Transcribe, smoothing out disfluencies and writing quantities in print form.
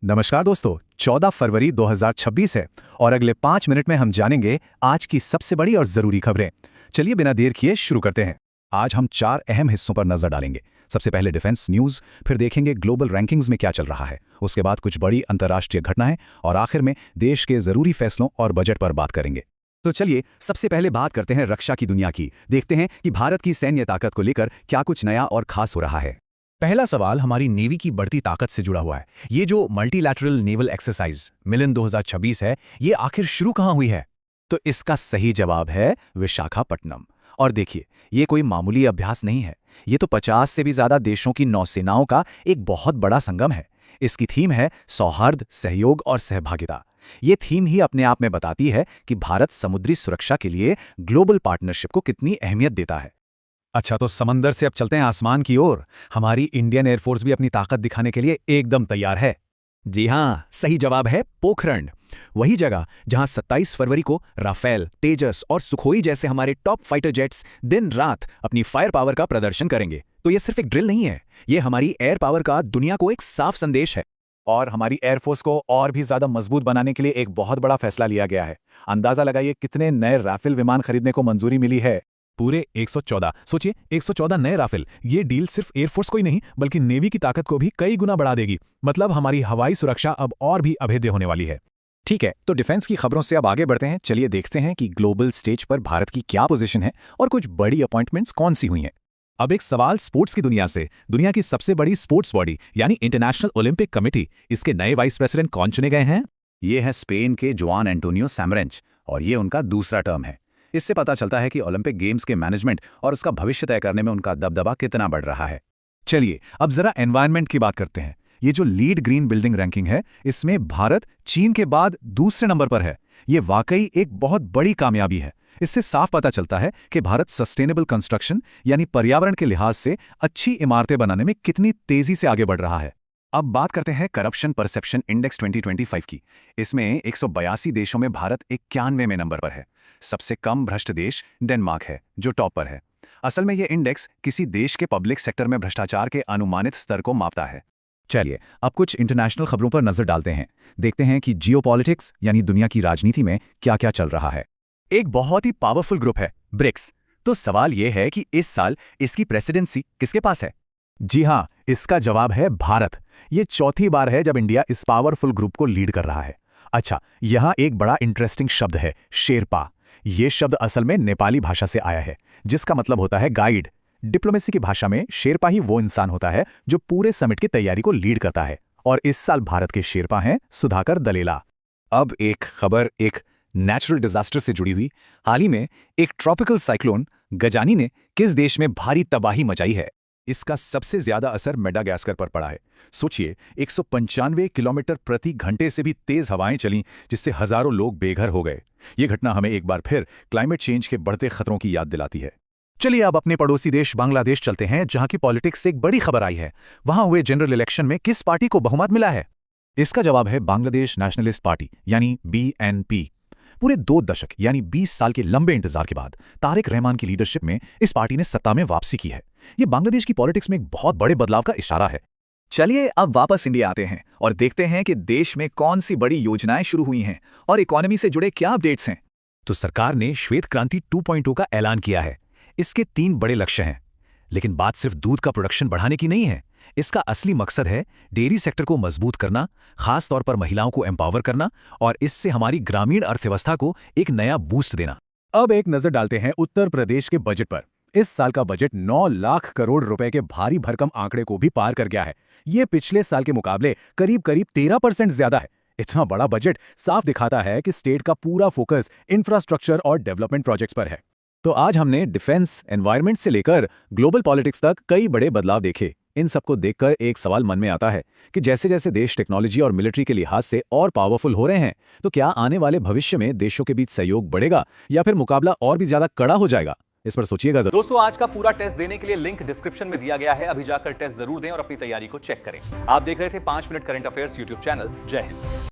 नमस्कार दोस्तों, 14 फरवरी 2026 है और अगले 5 मिनट में हम जानेंगे आज की सबसे बड़ी और ज़रूरी खबरें। चलिए बिना देर किए शुरू करते हैं। आज हम 4 अहम हिस्सों पर नज़र डालेंगे। सबसे पहले डिफेंस न्यूज़, फिर देखेंगे ग्लोबल रैंकिंग्स में क्या चल रहा है, उसके बाद कुछ बड़ी अंतर्राष्ट्रीय घटनाएं और आखिर में देश के ज़रूरी फैसलों और बजट पर बात करेंगे। तो चलिए सबसे पहले बात करते हैं रक्षा की दुनिया की। देखते हैं कि भारत की सैन्य ताकत को लेकर क्या कुछ नया और खास हो रहा है। पहला सवाल हमारी नेवी की बढ़ती ताकत से जुड़ा हुआ है। ये जो मल्टीलैटरल नेवल एक्सरसाइज मिलन 2026 है, ये आखिर शुरू कहाँ हुई है? तो इसका सही जवाब है विशाखापट्टनम। और देखिए, ये कोई मामूली अभ्यास नहीं है, ये तो 50 से भी ज़्यादा देशों की नौसेनाओं का एक बहुत बड़ा संगम है। इसकी थीम है सौहार्द, सहयोग और सहभागिता। ये थीम ही अपने आप में बताती है कि भारत समुद्री सुरक्षा के लिए ग्लोबल पार्टनरशिप को कितनी अहमियत देता है। अच्छा, तो समंदर से अब चलते हैं आसमान की ओर। हमारी इंडियन एयरफोर्स भी अपनी ताकत दिखाने के लिए एकदम तैयार है। जी हाँ, सही जवाब है पोखरण। वही जगह जहां 27 फरवरी को राफेल, तेजस और सुखोई जैसे हमारे टॉप फाइटर जेट्स दिन रात अपनी फायर पावर का प्रदर्शन करेंगे। तो ये सिर्फ एक ड्रिल नहीं है, ये हमारी एयर पावर का दुनिया को एक साफ संदेश है। और हमारी एयरफोर्स को और भी ज़्यादा मजबूत बनाने के लिए एक बहुत बड़ा फैसला लिया गया है। अंदाज़ा लगाइए कितने नए राफेल विमान खरीदने को मंजूरी मिली है। पूरे 114। सोचिए, 114 नए राफेल। ये डील सिर्फ एयरफोर्स को ही नहीं बल्कि नेवी की ताकत को भी कई गुना बढ़ा देगी। मतलब हमारी हवाई सुरक्षा अब और भी अभेद्य होने वाली है। ठीक है, तो डिफेंस की खबरों से अब आगे बढ़ते हैं। चलिए देखते हैं कि ग्लोबल स्टेज पर भारत की क्या पोजीशन है और कुछ बड़ी अपॉइंटमेंट्स कौन सी हुई हैं। अब एक सवाल स्पोर्ट्स की दुनिया से। दुनिया की सबसे बड़ी स्पोर्ट्स बॉडी यानी इंटरनेशनल ओलंपिक कमेटी, इसके नए वाइस प्रेसिडेंट कौन चुने गए हैं? ये है स्पेन के जुआन एंटोनियो सैमरेंच और ये उनका दूसरा टर्म है। इससे पता चलता है कि ओलंपिक गेम्स के मैनेजमेंट और उसका भविष्य तय करने में उनका दबदबा कितना बढ़ रहा है। चलिए अब जरा एनवायरनमेंट की बात करते हैं। ये जो लीड ग्रीन बिल्डिंग रैंकिंग है, इसमें भारत चीन के बाद दूसरे नंबर पर है। ये वाकई एक बहुत बड़ी कामयाबी है। इससे साफ पता चलता है कि भारत सस्टेनेबल कंस्ट्रक्शन यानी पर्यावरण के लिहाज से अच्छी इमारतें बनाने में कितनी तेजी से आगे बढ़ रहा है। अब बात करते हैं करप्शन परसेप्शन इंडेक्स 2025 की। इसमें 182 देशों में भारत 91वें नंबर पर है। सबसे कम भ्रष्ट देश डेनमार्क है जो टॉप पर है। असल में यह इंडेक्स किसी देश के पब्लिक सेक्टर में भ्रष्टाचार के अनुमानित स्तर को मापता है। चलिए अब कुछ इंटरनेशनल खबरों पर नजर डालते हैं। देखते हैं कि जियोपॉलिटिक्स यानी दुनिया की राजनीति में क्या क्या चल रहा है। एक बहुत ही पावरफुल ग्रुप है ब्रिक्स। तो सवाल यह है कि इस साल इसकी प्रेसिडेंसी किसके पास है? जी हाँ, इसका जवाब है भारत। ये चौथी बार है जब इंडिया इस पावरफुल ग्रुप को लीड कर रहा है। अच्छा, यहाँ एक बड़ा इंटरेस्टिंग शब्द है, शेरपा। ये शब्द असल में नेपाली भाषा से आया है, जिसका मतलब होता है गाइड। डिप्लोमेसी की भाषा में शेरपा ही वो इंसान होता है जो पूरे समिट की तैयारी को लीड करता है। और इस साल भारत के शेरपा हैं सुधाकर दलेला। अब एक खबर एक नेचुरल डिजास्टर से जुड़ी हुई। हाल ही में एक ट्रॉपिकल साइक्लोन गजानी ने किस देश में भारी तबाही मचाई है? इसका सबसे ज्यादा असर मेडागास्कर पर पड़ा है। सोचिए, 195 किलोमीटर प्रति घंटे से भी तेज हवाएं चलीं, जिससे हजारों लोग बेघर हो गए। ये घटना हमें एक बार फिर क्लाइमेट चेंज के बढ़ते खतरों की याद दिलाती है। चलिए अब अपने पड़ोसी देश बांग्लादेश चलते हैं, जहां की पॉलिटिक्स से एक बड़ी खबर आई है। वहां हुए जनरल इलेक्शन में किस पार्टी को बहुमत मिला है? इसका जवाब है बांग्लादेश नेशनलिस्ट पार्टी यानी BNP। पूरे 2 दशक यानी 20 साल के लंबे इंतजार के बाद तारिक रहमान की लीडरशिप में इस पार्टी ने सत्ता में वापसी की है। ये बांग्लादेश की पॉलिटिक्स में एक बहुत बड़े बदलाव का इशारा है। चलिए अब वापस इंडिया आते हैं और देखते हैं कि देश में कौन सी बड़ी योजनाएं शुरू हुई हैं और इकोनॉमी से जुड़े क्या अपडेट्स हैं। तो सरकार ने श्वेत क्रांति 2.0 का ऐलान किया है। इसके 3 बड़े लक्ष्य हैं। लेकिन बात सिर्फ दूध का प्रोडक्शन बढ़ाने की नहीं है। इसका असली मकसद है डेयरी सेक्टर को मजबूत करना, खास तौर पर महिलाओं को एम्पावर करना और इससे हमारी ग्रामीण अर्थव्यवस्था को एक नया बूस्ट देना। अब एक नजर डालते हैं उत्तर प्रदेश के बजट पर। इस साल का बजट 9 लाख करोड़ रुपए के भारी भरकम आंकड़े को भी पार कर गया है। ये पिछले साल के मुकाबले करीब 13% ज्यादा है। इतना बड़ा बजट साफ दिखाता है कि स्टेट का पूरा फोकस इंफ्रास्ट्रक्चर और डेवलपमेंट प्रोजेक्ट्स पर है। तो आज हमने डिफेंस, एनवायरनमेंट से लेकर ग्लोबल पॉलिटिक्स तक कई बड़े बदलाव देखे। इन सबको देखकर एक सवाल मन में आता है कि जैसे जैसे देश टेक्नोलॉजी और मिलिट्री के लिहाज से और पावरफुल हो रहे हैं, तो क्या आने वाले भविष्य में देशों के बीच सहयोग बढ़ेगा या फिर मुकाबला और भी ज्यादा कड़ा हो जाएगा? इस पर सोचिएगा जरूर। दोस्तों, आज का पूरा टेस्ट देने के लिए लिंक डिस्क्रिप्शन में दिया गया है। अभी जाकर टेस्ट जरूर दें और अपनी तैयारी को चेक करें। आप देख रहे थे 5 minute current affairs YouTube channel. जय हिंद।